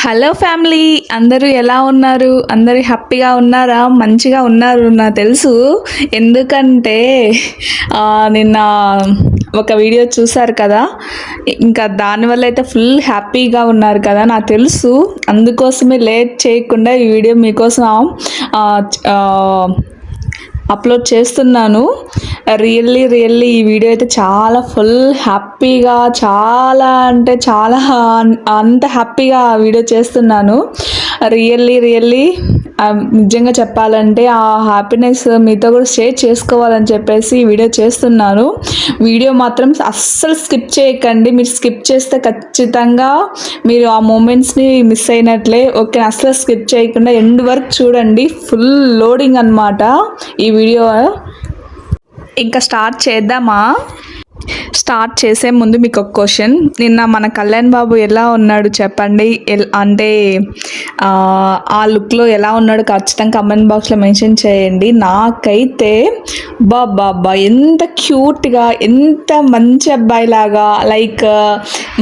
Hello family, అందరూ ఎలా ఉన్నారు? అందరూ హ్యాపీగా ఉన్నారా? మంచిగా ఉన్నారు నాకు తెలుసు. ఎందుకంటే నిన్న ఒక వీడియో చూసారు కదా, ఇంకా దానివల్ల అయితే ఫుల్ హ్యాపీగా ఉన్నారు కదా నాకు తెలుసు. అందుకోసమే లేట్ చేయకుండా ఈ వీడియో మీకోసం ఆ, ఆ, అప్లోడ్ చేస్తున్నాను. రియల్లీ ఈ వీడియో అయితే చాలా ఫుల్ హ్యాపీగా, చాలా అంటే చాలా అంత హ్యాపీగా వీడియో చేస్తున్నాను. రియల్లీ నిజంగా చెప్పాలంటే ఆ హ్యాపీనెస్ మీతో కూడా షేర్ చేసుకోవాలని చెప్పేసి ఈ వీడియో చేస్తున్నాను. వీడియో మాత్రం అస్సలు స్కిప్ చేయకండి. మీరు స్కిప్ చేస్తే ఖచ్చితంగా మీరు ఆ మూమెంట్స్ని మిస్ అయినట్లే. ఓకే, అస్సలు స్కిప్ చేయకుండా ఎండ్ వరకు చూడండి. ఫుల్ లోడింగ్ అన్నమాట ఈ వీడియో. ఇంకా స్టార్ట్ చేద్దామా? స్టార్ట్ చేసే ముందు మీకు ఒక క్వశ్చన్. నిన్న మన కళ్యాణ్ బాబు ఎలా ఉన్నాడు చెప్పండి. అంటే ఆ లుక్లో ఎలా ఉన్నాడు ఖచ్చితంగా కమెంట్ బాక్స్లో మెన్షన్ చేయండి. నాకైతే బాబా ఎంత క్యూట్గా, ఎంత మంచి అబ్బాయిలాగా, లైక్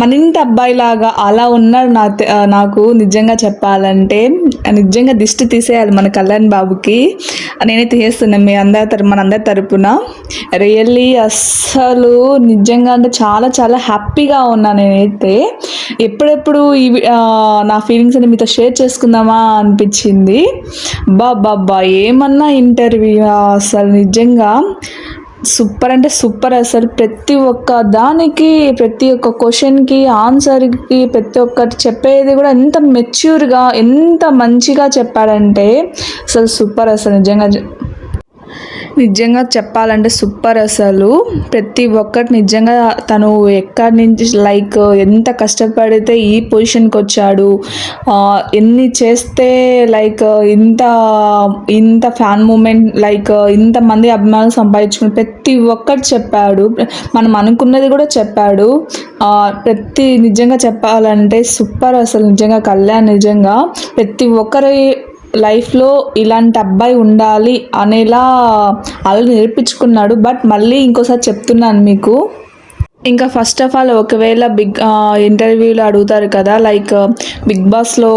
మన ఇంటి అబ్బాయిలాగా అలా ఉన్నాడు. నాకు నిజంగా చెప్పాలంటే నిజంగా దిష్టి తీసేయాలి మన కళ్యాణ్ బాబుకి. నేనైతే చేస్తున్నాను మనందరి తరపున. రియల్లీ అస్సలు నిజంగా అంటే చాలా హ్యాపీగా ఉన్నాను నేనైతే. ఎప్పుడెప్పుడు నా ఫీలింగ్స్ అని మీతో షేర్ చేసుకుందామా అనిపించింది. బాబా ఏమన్నా ఇంటర్వ్యూ అసలు నిజంగా సూపర్ అంటే సూపర్. అసలు ప్రతి ఒక్క దానికి, ప్రతి ఒక్క క్వశ్చన్కి, ఆన్సర్కి, ప్రతి ఒక్కటి చెప్పేది కూడా ఎంత మెచ్యూర్గా, ఎంత మంచిగా చెప్పాడంటే అసలు సూపర్. అసలు నిజంగా చెప్పాలంటే సూపర్. అసలు ప్రతి ఒక్కటి నిజంగా తను ఎక్కడి నుంచి, లైక్ ఎంత కష్టపడితే ఈ పొజిషన్కి వచ్చాడు, ఎన్ని చేస్తే లైక్ ఇంత ఫ్యాన్ మూమెంట్, లైక్ ఇంతమంది అభిమానులు సంపాదించుకుని ప్రతి ఒక్కటి చెప్పాడు. మనం అనుకున్నది కూడా చెప్పాడు. నిజంగా చెప్పాలంటే సూపర్. అసలు నిజంగా కళ్యాణ్ నిజంగా ప్రతి ఒక్కరి లైఫ్లో ఇలాంటి అబ్బాయి ఉండాలి అనేలా అలా నేర్పించుకున్నాడు. బట్ మళ్ళీ ఇంకోసారి చెప్తున్నాను మీకు. ఇంకా ఫస్ట్ ఆఫ్ ఆల్ ఒకవేళ ఇంటర్వ్యూలో అడుగుతారు కదా, లైక్ బిగ్ బాస్లో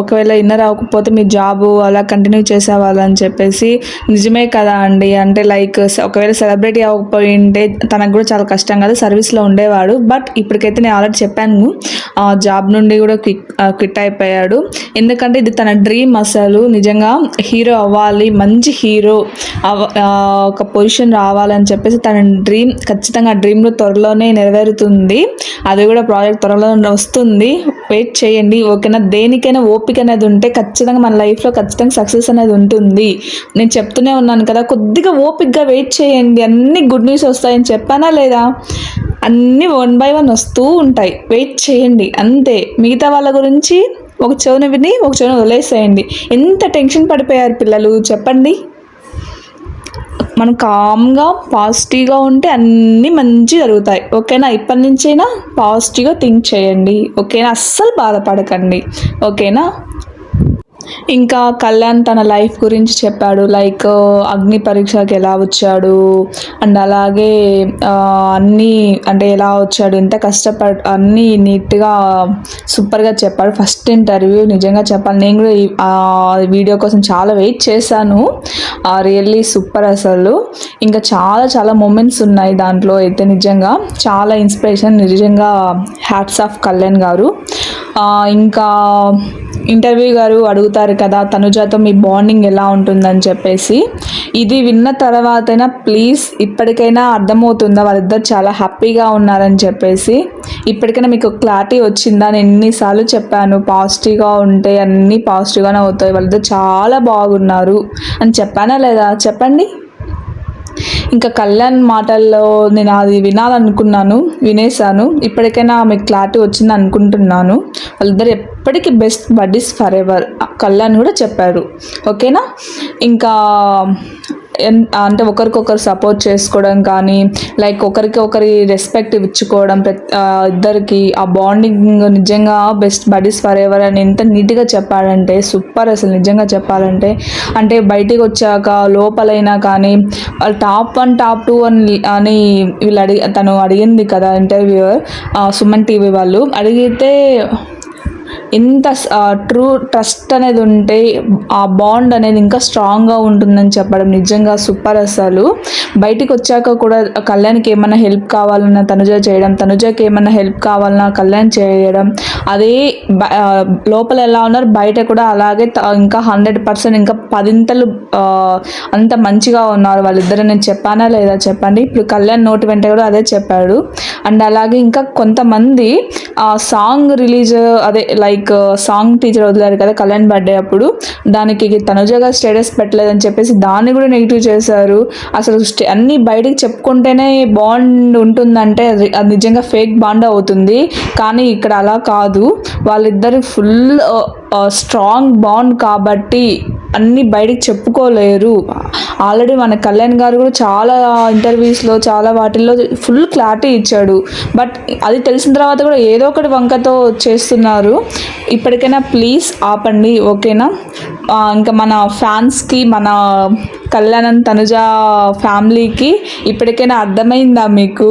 ఒకవేళ ఇన్నర్ అవ్వకపోతే మీ జాబు అలా కంటిన్యూ చేసేవాళ్ళని చెప్పేసి. నిజమే కదా అండి. అంటే లైక్ ఒకవేళ సెలబ్రిటీ అవ్వకపోయింటే తనకు కూడా చాలా కష్టం కదా, సర్వీస్లో ఉండేవాడు. బట్ ఇప్పటికైతే నేను ఆల్రెడీ చెప్పాను, జాబ్ నుండి కూడా క్విట్ అయిపోయాడు. ఎందుకంటే ఇది తన డ్రీమ్. అసలు నిజంగా హీరో అవ్వాలి, మంచి హీరో ఒక పొజిషన్ రావాలని చెప్పేసి తన డ్రీమ్. ఖచ్చితంగా ఆ డ్రీమ్లో త్వరలోనే నెరవేరుతుంది. అది కూడా ప్రాజెక్ట్ త్వరలో వస్తుంది. వెయిట్ చేయండి, ఓకేనా? దేనికైనా ఓపిక అనేది ఉంటే ఖచ్చితంగా మన లైఫ్లో ఖచ్చితంగా సక్సెస్ అనేది ఉంటుంది. నేను చెప్తూనే ఉన్నాను కదా, కొద్దిగా ఓపికగా వెయిట్ చేయండి. అన్ని గుడ్ న్యూస్ వస్తాయని చెప్పానా లేదా? అన్నీ 1 by 1 వస్తూ ఉంటాయి. వెయిట్ చేయండి అంతే. మిగతా వాళ్ళ గురించి ఒక చెవుని విని ఒక చెవుని వదిలేసేయండి. ఎంత టెన్షన్ పడిపోయారు పిల్లలు చెప్పండి. మనం కామ్గా పాజిటివ్గా ఉంటే అన్నీ మంచి జరుగుతాయి, ఓకేనా? ఇప్పటి నుంచైనా పాజిటివ్గా థింక్ చేయండి, ఓకేనా? అస్సలు బాధపడకండి, ఓకేనా? ఇంకా కళ్యాణ్ తన లైఫ్ గురించి చెప్పాడు. లైక్ అగ్ని పరీక్షకి ఎలా వచ్చాడు, అండ్ అలాగే అన్నీ అంటే ఎలా వచ్చాడు, ఎంత అన్నీ నీట్గా సూపర్గా చెప్పాడు. ఫస్ట్ ఇంటర్వ్యూ నిజంగా చెప్పాలి, నేను కూడా ఈ వీడియో కోసం చాలా వెయిట్ చేశాను. రియల్లీ సూపర్ అసలు. ఇంకా చాలా మూమెంట్స్ ఉన్నాయి దాంట్లో అయితే. నిజంగా చాలా ఇన్స్పిరేషన్. నిజంగా హ్యాట్స్ ఆఫ్ కళ్యాణ్ గారు. ఇంకా ఇంటర్వ్యూ గారు అడుగుతారు కదా, తనుజాతో మీ బాండింగ్ ఎలా ఉంటుందని చెప్పేసి. ఇది విన్న తర్వాతైనా ప్లీజ్ ఇప్పటికైనా అర్థమవుతుందా వాళ్ళిద్దరు చాలా హ్యాపీగా ఉన్నారని చెప్పేసి? ఇప్పటికైనా మీకు క్లారిటీ వచ్చిందా? నేను ఎన్నిసార్లు చెప్పాను, పాజిటివ్గా ఉంటే అన్నీ పాజిటివ్గానే అవుతాయి, వాళ్ళిద్దరు చాలా బాగున్నారు అని చెప్పానా లేదా చెప్పండి. ఇంకా కళ్యాణ్ మాటల్లో నేను అది వినాలనుకున్నాను, వినేశాను. ఇప్పటికైనా మీకు క్లారిటీ వచ్చింది అనుకుంటున్నాను. వాళ్ళిద్దరు ఎప్పటికీ best buddies for ever Kalyan కూడా చెప్పారు, ఓకేనా? ఇంకా అంటే ఒకరికొకరు సపోర్ట్ చేసుకోవడం కానీ, లైక్ ఒకరి రెస్పెక్ట్ ఇచ్చుకోవడం, ఇద్దరికి ఆ బాండింగ్ నిజంగా బెస్ట్ బడ్డీస్ ఫర్ ఎవర్ అని ఎంత నీట్గా చెప్పాడంటే సూపర్. అసలు నిజంగా చెప్పాలంటే అంటే బయటికి వచ్చాక లోపలైనా కానీ వాళ్ళు టాప్ 1 టాప్ 2 అని తను అడిగింది కదా ఇంటర్వ్యూవర్, సుమన్ టీవీ వాళ్ళు అడిగితే ఎంత ట్రూ ట్రస్ట్ అనేది ఉంటే ఆ బాండ్ అనేది ఇంకా స్ట్రాంగ్గా ఉంటుందని చెప్పడం నిజంగా సూపర్. అసలు బయటికి వచ్చాక కూడా కళ్యాణ్కి ఏమైనా హెల్ప్ కావాలన్నా తనుజ చేయడం, తనుజకి ఏమైనా హెల్ప్ కావాలన్నా కళ్యాణ్ చేయడం, అదే లోపల ఎలా ఉన్నారు బయట కూడా అలాగే ఇంకా 100% ఇంకా 10 అంత మంచిగా ఉన్నారు వాళ్ళిద్దరు. నేను చెప్పానా లేదా చెప్పండి. ఇప్పుడు కళ్యాణ్ నోటి వెంట కూడా అదే చెప్పాడు. అండ్ అలాగే ఇంకా కొంతమంది సాంగ్ రిలీజ్ అదే లైక్ సాంగ్ టీచర్ వదిలారు కదా కళ్యాణ్ బర్త్డే అప్పుడు, దానికి తనుజగా స్టేటస్ పెట్టలేదని చెప్పేసి దాన్ని కూడా నెగిటివ్ చేశారు. అసలు అన్నీ బయటికి చెప్పుకుంటేనే బాండ్ ఉంటుందంటే అది నిజంగా ఫేక్ బాండ్ అవుతుంది. కానీ ఇక్కడ అలా కాదు, వాళ్ళిద్దరు ఫుల్ స్ట్రాంగ్ బాండ్ కాబట్టి అన్నీ బయటికి చెప్పుకోలేరు. ఆల్రెడీ మన కళ్యాణ్ గారు కూడా చాలా ఇంటర్వ్యూస్లో చాలా వాటిల్లో ఫుల్ క్లారిటీ ఇచ్చాడు. బట్ అది తెలిసిన తర్వాత కూడా ఏదో ఒకటి వంకతో చేస్తున్నారు. ఇప్పటికైనా ప్లీజ్ ఆపండి, ఓకేనా? ఇంకా మన ఫ్యాన్స్కి, మన కళ్యాణ్ తనుజ ఫ్యామిలీకి ఇప్పటికైనా అర్థమైందా మీకు?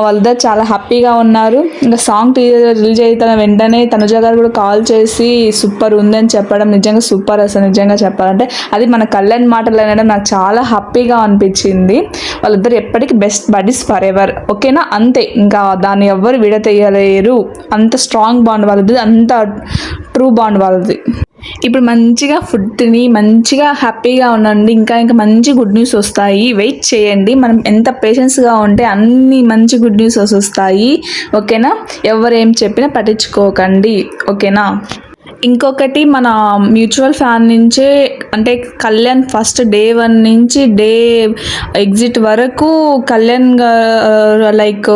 వాళ్ళిద్దరు చాలా హ్యాపీగా ఉన్నారు. ఇంకా సాంగ్ రిలీజ్ అయిన వెంటనే తనుజ గారు కూడా కాల్ చేసి సూపర్ ఉందని చెప్పడం నిజంగా సూపర్. అసలు నిజంగా చెప్పాలంటే అది మన కళ్యాణ్ మాటలు అనడం నాకు చాలా హ్యాపీగా అనిపించింది. వాళ్ళిద్దరు ఎప్పటికీ బెస్ట్ బడీస్ ఫర్ ఎవర్, ఓకేనా? అంతే, ఇంకా దాన్ని ఎవ్వరు విడతీయలేరు. అంత స్ట్రాంగ్ బాండ్ వాళ్ళది, అంత ట్రూ బాండ్ వాళ్ళది. ఇప్పుడు మంచిగా ఫుడ్ తిని మంచిగా హ్యాపీగా ఉండండి. ఇంకా మంచి గుడ్ న్యూస్ వస్తాయి, వెయిట్ చేయండి. మనం ఎంత పేషెన్స్గా ఉంటే అన్ని మంచి గుడ్ న్యూస్ వస్తాయి, ఓకేనా? ఎవరేం చెప్పినా పట్టించుకోకండి, ఓకేనా? ఇంకొకటి, మన మ్యూచువల్ ఫ్యాన్ నుంచే అంటే కళ్యాణ్ ఫస్ట్ డే 1 నుంచి డే ఎగ్జిట్ వరకు కళ్యాణ్ లైక్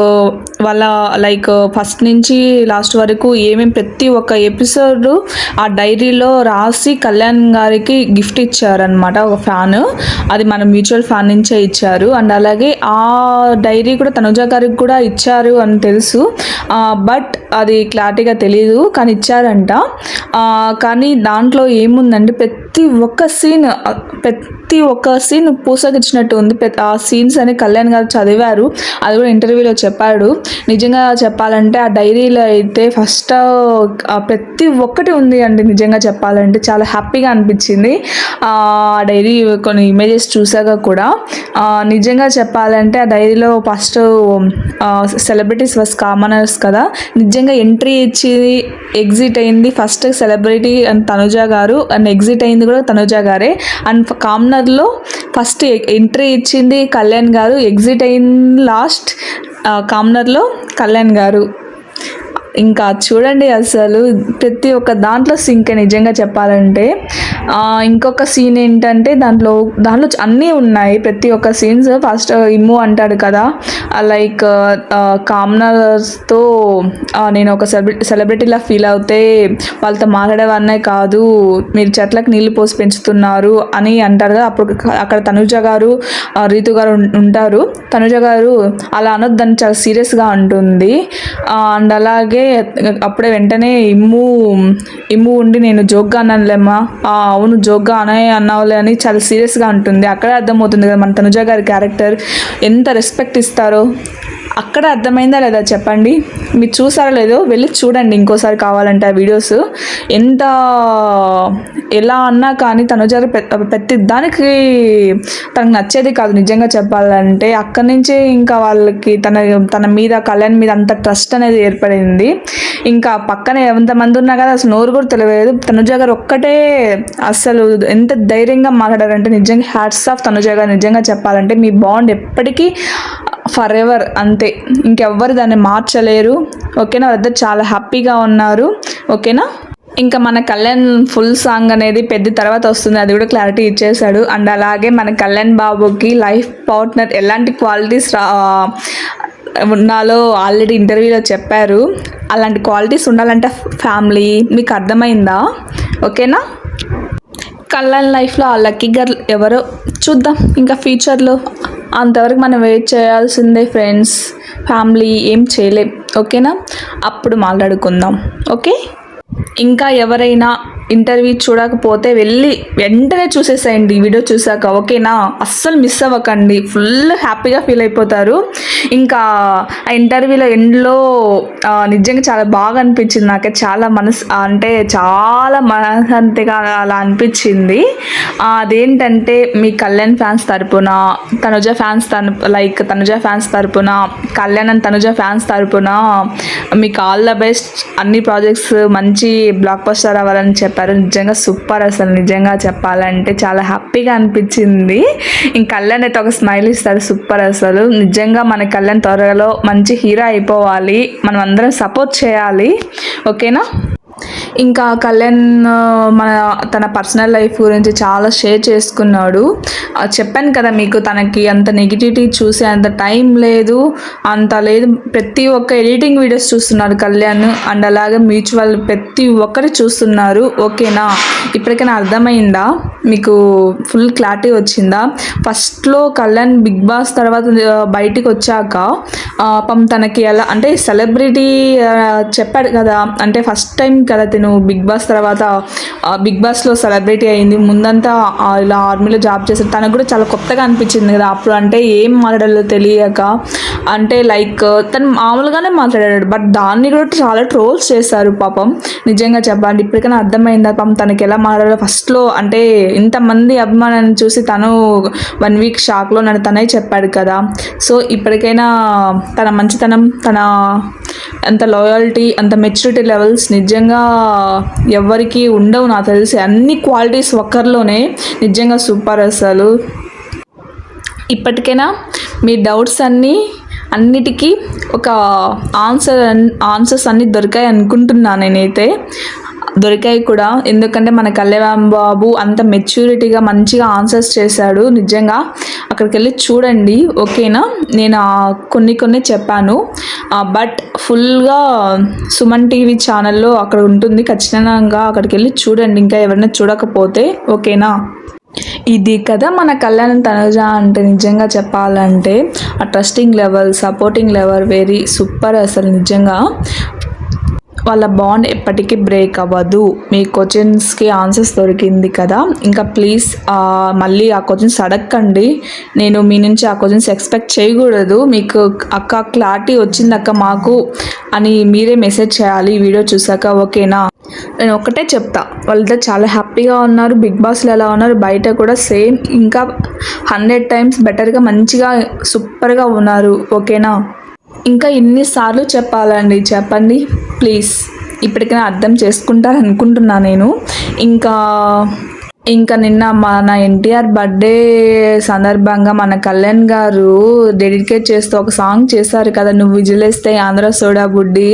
వాళ్ళ లైక్ ఫస్ట్ నుంచి లాస్ట్ వరకు ఏమేమి ప్రతి ఒక్క ఎపిసోడ్ ఆ డైరీలో రాసి కళ్యాణ్ గారికి గిఫ్ట్ ఇచ్చారనమాట ఒక ఫ్యాన్. అది మన మ్యూచువల్ ఫ్యాన్ నుంచే ఇచ్చారు. అండ్ అలాగే ఆ డైరీ కూడా తనుజ గారికి కూడా ఇచ్చారు అని తెలుసు, బట్ అది క్లారిటీగా తెలియదు, కానీ ఇచ్చారంట. కానీ దాంట్లో ఏముందంటే ప్రతి ఒక్క సీన్ పూసగిచ్చినట్టు ఉంది. ఆ సీన్స్ అని కళ్యాణ్ గారు చదివారు, అది కూడా ఇంటర్వ్యూలో చెప్పాడు. నిజంగా చెప్పాలంటే ఆ డైరీలో అయితే ఫస్ట్ ప్రతి ఒక్కటి ఉంది అండి. నిజంగా చెప్పాలంటే చాలా హ్యాపీగా అనిపించింది ఆ డైరీ కొన్ని ఇమేజెస్ చూసాక కూడా. నిజంగా చెప్పాలంటే ఆ డైరీలో ఫస్ట్ సెలబ్రిటీస్ వాస్ కామనర్స్ కదా, నిజంగా ఎంట్రీ ఇచ్చి ఎగ్జిట్ అయింది ఫస్ట్ సెలబ్రిటీ అండ్ తనుజ గారు, అండ్ ఎగ్జిట్ అయింది కూడా తనుజ గారే. అండ్ కామనర్లో ఫస్ట్ ఎంట్రీ ఇచ్చింది కళ్యాణ్ గారు, ఎగ్జిట్ అయింది లాస్ట్ కామనర్లో కళ్యాణ్ గారు. ఇంకా చూడండి అసలు ప్రతి ఒక్క దాంట్లో సింక్ నిజంగా చెప్పాలంటే. ఇంకొక సీన్ ఏంటంటే దాంట్లో అన్నీ ఉన్నాయి ప్రతి ఒక్క సీన్స్. ఫస్ట్ ఇమ్ము అంటాడు కదా లైక్ కామనర్స్తో నేను ఒక సెలబ్రిటీలా ఫీల్ అవుతే వాళ్ళతో మాట్లాడేవన్నే కాదు, మీరు చెట్లకు నీళ్ళు పోసి పెంచుతున్నారు అని అంటారు కదా. అప్పుడు అక్కడ తనుజ గారు రీతు గారు ఉంటారు. తనుజ గారు అలా అనొద్దని చాలా సీరియస్గా ఉంటుంది. అండ్ అలాగే అప్పుడే వెంటనే ఇమ్ము ఉండి నేను జోక్గా అన్నానులేమ్మా, అవును జోక్గా అన్నావులే అని చాలా సీరియస్గా ఉంటుంది. అక్కడే అర్థమవుతుంది కదా మన తనుజ గారి క్యారెక్టర్ ఎంత రెస్పెక్ట్ ఇస్తారో. అక్కడ అర్థమైందా లేదా చెప్పండి? మీరు చూసారో లేదో వెళ్ళి చూడండి ఇంకోసారి కావాలంటే ఆ వీడియోస్. ఎంత ఎలా అన్నా కానీ తనుజ ప్రతి దానికి తనకు నచ్చేది కాదు నిజంగా చెప్పాలంటే. అక్కడి నుంచే ఇంకా వాళ్ళకి తన మీద కళ్యాణ్ మీద అంత ట్రస్ట్ అనేది ఏర్పడింది. ఇంకా పక్కన ఎంతమంది ఉన్నా కదా అసలు నోరు కూడా తెలియలేదు. తనుజ గారు ఒక్కటే అసలు ఎంత ధైర్యంగా మాట్లాడారంటే నిజంగా హ్యాట్స్ ఆఫ్ తనుజ గారు. నిజంగా చెప్పాలంటే మీ బాండ్ ఎప్పటికీ ఫర్ ఎవర్ అంతే, ఇంకెవ్వరు దాన్ని మార్చలేరు, ఓకేనా? వాళ్ళిద్దరు చాలా హ్యాపీగా ఉన్నారు, ఓకేనా? ఇంకా మన కళ్యాణ్ ఫుల్ సాంగ్ అనేది పెద్ద తర్వాత వస్తుంది, అది కూడా క్లారిటీ ఇచ్చేసాడు. అండ్ అలాగే మన కళ్యాణ్ బాబుకి లైఫ్ పార్ట్నర్ ఎలాంటి క్వాలిటీస్ ఉన్నాలో ఆల్రెడీ ఇంటర్వ్యూలో చెప్పారు. అలాంటి క్వాలిటీస్ ఉండాలంటే ఫ్యామిలీ, మీకు అర్థమైందా? ఓకేనా? కళ్యాణ్ లైఫ్లో ఆ లక్కీ గర్ల్ ఎవరో చూద్దాం ఇంకా ఫ్యూచర్లో. అంతవరకు మనం వెయిట్ చేయాల్సిందే ఫ్రెండ్స్. ఫ్యామిలీ ఏం చేయలేం, ఓకేనా? అప్పుడు మాట్లాడుకుందాం, ఓకే? ఇంకా ఎవరైనా ఇంటర్వ్యూ చూడకపోతే వెళ్ళి వెంటనే చూసేసేయండి వీడియో చూసాక, ఓకేనా? అస్సలు మిస్ అవ్వకండి, ఫుల్ హ్యాపీగా ఫీల్ అయిపోతారు. ఇంకా ఆ ఇంటర్వ్యూలో ఎండ్లో నిజంగా చాలా బాగా అనిపించింది నాకే, చాలా మనసంతిగా అలా అనిపించింది. అదేంటంటే మీ కళ్యాణ్ ఫ్యాన్స్ తరపున, తనుజ ఫ్యాన్స్ తరపున, కళ్యాణ్ అండ్ తనుజ ఫ్యాన్స్ తరపున మీకు ఆల్ ద బెస్ట్. అన్ని ప్రాజెక్ట్స్ మంచి బ్లాక్ బస్టర్ అవ్వాలని చెప్పారు. నిజంగా సూపర్, అసలు నిజంగా చెప్పాలంటే చాలా హ్యాపీగా అనిపించింది. ఇంక కళ్యాణ్ అయితే ఒక స్మైల్ ఇస్తాడు, సూపర్ అసలు. నిజంగా మన కళ్యాణ్ త్వరలో మంచి హీరో అయిపోవాలి, మనం అందరం సపోర్ట్ చేయాలి, ఓకేనా? ఇంకా కళ్యాణ్ తన పర్సనల్ లైఫ్ గురించి చాలా షేర్ చేసుకున్నాడు. చెప్పాను కదా మీకు, తనకి అంత నెగిటివిటీ చూసే అంత టైం లేదు, ప్రతి ఒక్క ఎడిటింగ్ వీడియోస్ చూస్తున్నారు కళ్యాణ్, అండ్ అలాగే మ్యూచువల్ ప్రతి ఒక్కరు చూస్తున్నారు, ఓకేనా? ఇప్పటికైనా అర్థమైందా మీకు? ఫుల్ క్లారిటీ వచ్చిందా? ఫస్ట్లో కళ్యాణ్ బిగ్ బాస్ తర్వాత బయటికి వచ్చాక తనకి ఎలా అంటే సెలబ్రిటీ చెప్పాడు కదా, అంటే ఫస్ట్ టైం కదా తను బిగ్ బాస్ తర్వాత బిగ్ బాస్లో సెలబ్రిటీ అయింది. ముందంతా ఇలా ఆర్మీలో జాబ్ చేశారు, తనకు కూడా చాలా కొత్తగా అనిపించింది కదా అప్పుడు. అంటే ఏం మాట్లాడాలో తెలియక, అంటే తను మామూలుగానే మాట్లాడాడు, బట్ దాన్ని కూడా చాలా ట్రోల్స్ చేశారు పాపం. నిజంగా చెప్పండి, ఇప్పటికైనా అర్థమైందా పాపం తనకి ఎలా మాట్లాడాలో? ఫస్ట్లో అంటే ఇంతమంది అభిమానాన్ని చూసి తను 1 వీక్ షాక్లో నన్ను తనే చెప్పాడు కదా. సో ఇప్పటికైనా తన మంచితనం, తన అంత లాయల్టీ, అంత మెచ్యూరిటీ లెవెల్స్ నిజంగా ఎవరికి ఉండవు నాకు తెలిసి. అన్ని క్వాలిటీస్ ఒక్కరిలోనే, నిజంగా సూపర్ అసలు. ఇప్పటికైనా మీ డౌట్స్ అన్నిటికీ ఒక ఆన్సర్స్ అన్నీ దొరికాయి అనుకుంటున్నాను నేనైతే. దొరికాయి కూడా, ఎందుకంటే మన కళ్యాణ్ బాబు అంత మెచ్యూరిటీగా మంచిగా ఆన్సర్స్ చేశాడు. నిజంగా అక్కడికి వెళ్ళి చూడండి, ఓకేనా? నేను కొన్ని చెప్పాను, బట్ ఫుల్గా సుమన్ టీవీ ఛానల్లో అక్కడ ఉంటుంది, ఖచ్చితంగా అక్కడికి వెళ్ళి చూడండి ఇంకా ఎవరైనా చూడకపోతే, ఓకేనా? ఇది కదా మన కళ్యాణ్ తనుజ అంటే. నిజంగా చెప్పాలంటే ఆ trusting level, supporting level very super అసలు. నిజంగా వాళ్ళ బాండ్ ఎప్పటికీ బ్రేక్ అవ్వదు. మీ క్వశ్చన్స్కి ఆన్సర్స్ దొరికింది కదా, ఇంకా ప్లీజ్ మళ్ళీ ఆ క్వశ్చన్స్ అడగండి. నేను మీ నుంచి ఆ క్వశ్చన్స్ ఎక్స్పెక్ట్ చేయకూడదు. మీకు అక్క క్లారిటీ వచ్చింది అక్క మాకు అని మీరే మెసేజ్ చేయాలి వీడియో చూసాక, ఓకేనా? నేను ఒకటే చెప్తా, వాళ్ళిద్దరు చాలా హ్యాపీగా ఉన్నారు. బిగ్ బాస్లో ఎలా ఉన్నారు, బయట కూడా సేమ్, ఇంకా 100 times బెటర్గా మంచిగా సూపర్గా ఉన్నారు, ఓకేనా? ఇంకా ఎన్నిసార్లు చెప్పాలండి, చెప్పండి ప్లీజ్. ఇప్పటికైనా అర్థం చేసుకుంటారు అనుకుంటున్నా నేను. ఇంకా నిన్న మన ఎన్టీఆర్ బర్త్డే సందర్భంగా మన కళ్యాణ్ గారు డెడికేట్ చేస్తూ ఒక సాంగ్ చేశారు కదా, నువ్వు విజిలేస్తే ఆంధ్ర సోడా బుడ్డి.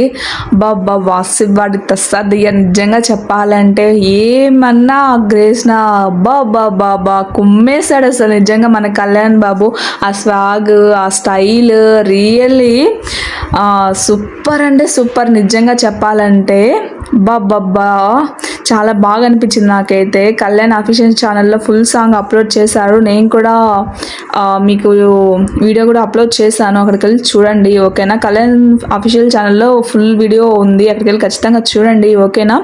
బాబా వాసి వాడి తస్సాది. నిజంగా చెప్పాలంటే ఏమన్నా గ్రేస్నా బాబా కుమ్మేశాడు అసలు. నిజంగా మన కళ్యాణ్ బాబు ఆ స్వాగ్, ఆ స్టైల్ రియల్లీ సూపర్ అంటే సూపర్. నిజంగా చెప్పాలంటే బాబా చాలా బాగా అనిపించింది నాకైతే. కళ్యాణ్ అఫీషియల్ ఛానల్లో ఫుల్ సాంగ్ అప్లోడ్ చేశారు, నేను కూడా మీకు వీడియో కూడా అప్లోడ్ చేశాను, అక్కడికి వెళ్ళి చూడండి, ఓకేనా? కళ్యాణ్ అఫీషియల్ ఛానల్లో ఫుల్ వీడియో ఉంది, అక్కడికి వెళ్ళి ఖచ్చితంగా చూడండి, ఓకేనా?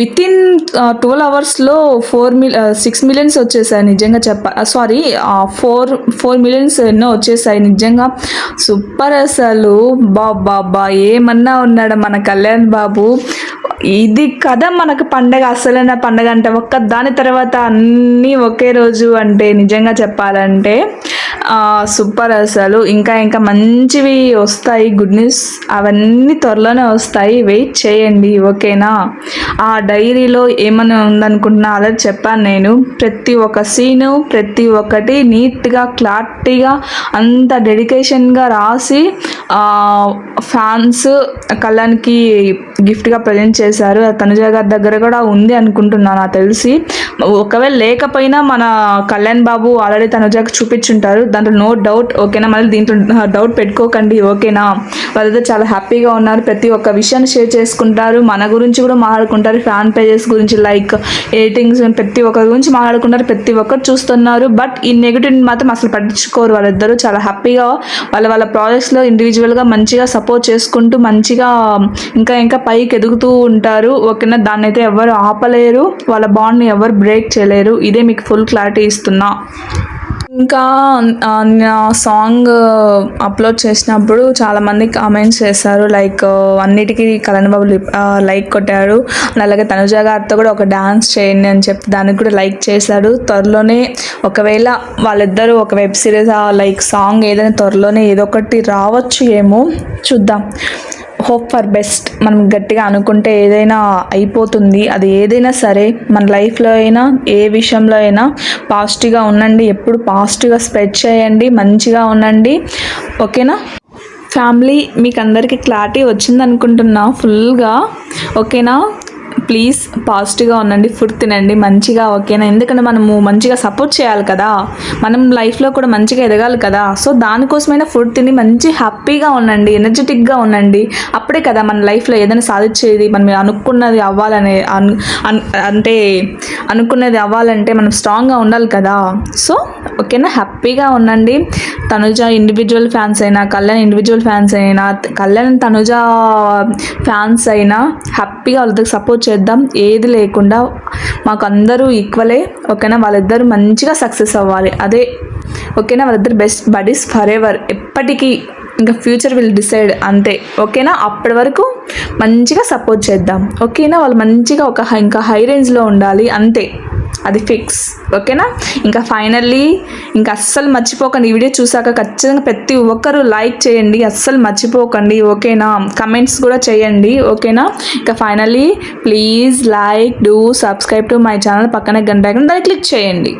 వితిన్ 12 hours లో 6 million వచ్చేసాయి. నిజంగా 4 million ఎన్నో వచ్చేసాయి. నిజంగా సూపర్ అసలు. బాబా ఏమన్నా ఉన్నాడు మన కళ్యాణ్ బాబు. ఇది కదా మనకు పండగ, అసలైన పండగ అంటే. దాని తర్వాత అన్నీ ఒకే రోజు అంటే నిజంగా చెప్పాలంటే సూపర్ అసలు. ఇంకా మంచివి వస్తాయి, గుడ్ న్యూస్ అవన్నీ త్వరలోనే వస్తాయి, వెయిట్ చేయండి, ఓకేనా? ఆ డైరీలో ఏమైనా ఉందనుకుంటున్నా ఆల్రెడీ చెప్పాను నేను. ప్రతి ఒక్క సీను, ప్రతి ఒక్కటి నీట్గా క్లారిటీగా అంత డెడికేషన్గా రాసి ఫ్యాన్స్ కళ్యాణ్కి గిఫ్ట్గా ప్రజెంట్ చేశారు. తనుజ గారి దగ్గర కూడా ఉంది అనుకుంటున్నాను నాకు తెలిసి. ఒకవేళ లేకపోయినా మన కళ్యాణ్ బాబు ఆల్రెడీ తనుజాకి చూపించుంటారు, దాంట్లో నో డౌట్. ఓకేనా, మళ్ళీ దీంట్లో డౌట్ పెట్టుకోకండి. ఓకేనా, వాళ్ళతో చాలా హ్యాపీగా ఉన్నారు, ప్రతి ఒక్క విషయాన్ని షేర్ చేసుకుంటారు, మన గురించి కూడా మాట్లాడుకుంటారు, ఫ్యాన్ పేజెస్ గురించి, లైక్ ఎడిటింగ్స్, ప్రతి ఒక్కరి గురించి మాట్లాడుకుంటారు, ప్రతి ఒక్కరు చూస్తున్నారు. బట్ ఈ నెగిటివ్ మాత్రం అసలు పట్టించుకోరు. వాళ్ళిద్దరూ చాలా హ్యాపీగా వాళ్ళ ప్రాజెక్ట్స్లో ఇండివిజువల్గా మంచిగా సపోర్ట్ చేసుకుంటూ మంచిగా ఇంకా పైకి ఎదుగుతూ ఉంటారు. ఓకేనా, దాన్ని అయితే ఎవరు ఆపలేరు, వాళ్ళ బాండ్ని ఎవరు బ్రేక్ చేయలేరు. ఇదే మీకు ఫుల్ క్లారిటీ ఇస్తున్నా. ఇంకా నా సాంగ్ అప్లోడ్ చేసినప్పుడు చాలామంది కామెంట్స్ చేశారు, లైక్ అన్నిటికీ కళ్యాణ్ బాబు లైక్ కొట్టాడు, అలాగే తనుజ గారితో కూడా ఒక డాన్స్ చేయండి అని చెప్పి దానికి కూడా లైక్ చేశాడు. త్వరలోనే ఒకవేళ వాళ్ళిద్దరూ ఒక వెబ్ సిరీస్ లైక్ సాంగ్ ఏదైనా త్వరలోనే ఏదో ఒకటి రావచ్చు ఏమో, చూద్దాం. Hope for best. మనం గట్టిగా అనుకుంటే ఏదైనా అయిపోతుంది. అది ఏదైనా సరే, మన లైఫ్లో అయినా ఏ విషయంలో అయినా పాజిటివ్గా ఉండండి, ఎప్పుడు పాజిటివ్గా స్ప్రెడ్ చేయండి, మంచిగా ఉండండి. ఓకేనా ఫ్యామిలీ, మీకు అందరికీ క్లారిటీ వచ్చింది అనుకుంటున్నా ఫుల్గా. ఓకేనా, ప్లీజ్ పాజిటివ్గా ఉండండి, ఫుడ్ తినండి మంచిగా. ఓకేనా, ఎందుకంటే మనము మంచిగా సపోర్ట్ చేయాలి కదా, మనం లైఫ్లో కూడా మంచిగా ఎదగాలి కదా. సో దానికోసమైనా ఫుడ్ తిని మంచి హ్యాపీగా ఉండండి, ఎనర్జెటిక్గా ఉండండి. అప్పుడే కదా మన లైఫ్లో ఏదైనా సాధించేది. మనం అనుకున్నది అవ్వాలనే అంటే అనుకున్నది అవ్వాలంటే మనం స్ట్రాంగ్గా ఉండాలి కదా. సో ఓకేనా, హ్యాపీగా ఉండండి. తనుజ ఇండివిజువల్ ఫ్యాన్స్ అయినా, కళ్యాణ్ ఇండివిజువల్ ఫ్యాన్స్ అయినా, కళ్యాణ్ తనుజ ఫ్యాన్స్ అయినా హ్యాపీగా వాళ్ళకి సపోర్ట్ చేద్దాం. ఏది లేకుండా మాకు అందరూ ఈక్వలే. ఓకేనా, వాళ్ళిద్దరూ మంచిగా సక్సెస్ అవ్వాలి, అదే. ఓకేనా, వాళ్ళిద్దరు బెస్ట్ బడీస్ ఫర్ ఎవర్, ఎప్పటికీ. ఇంకా ఫ్యూచర్ విల్ డిసైడ్, అంతే. ఓకేనా, అప్పటి వరకు మంచిగా సపోర్ట్ చేద్దాం. ఓకేనా, వాళ్ళు మంచిగా ఇంకా హై రేంజ్లో ఉండాలి, అంతే, అది ఫిక్స్. ఓకేనా, ఇంకా ఫైనల్లీ ఇంకా అస్సలు మర్చిపోకండి, ఈ వీడియో చూసాక ఖచ్చితంగా ప్రతి ఒక్కరు లైక్ చేయండి, అస్సలు మర్చిపోకండి. ఓకేనా, కమెంట్స్ కూడా చేయండి. ఓకేనా, ఇంకా finally please like, do subscribe to my channel, పక్కనే గంట ఐకాన్ దాన్ని క్లిక్ చేయండి.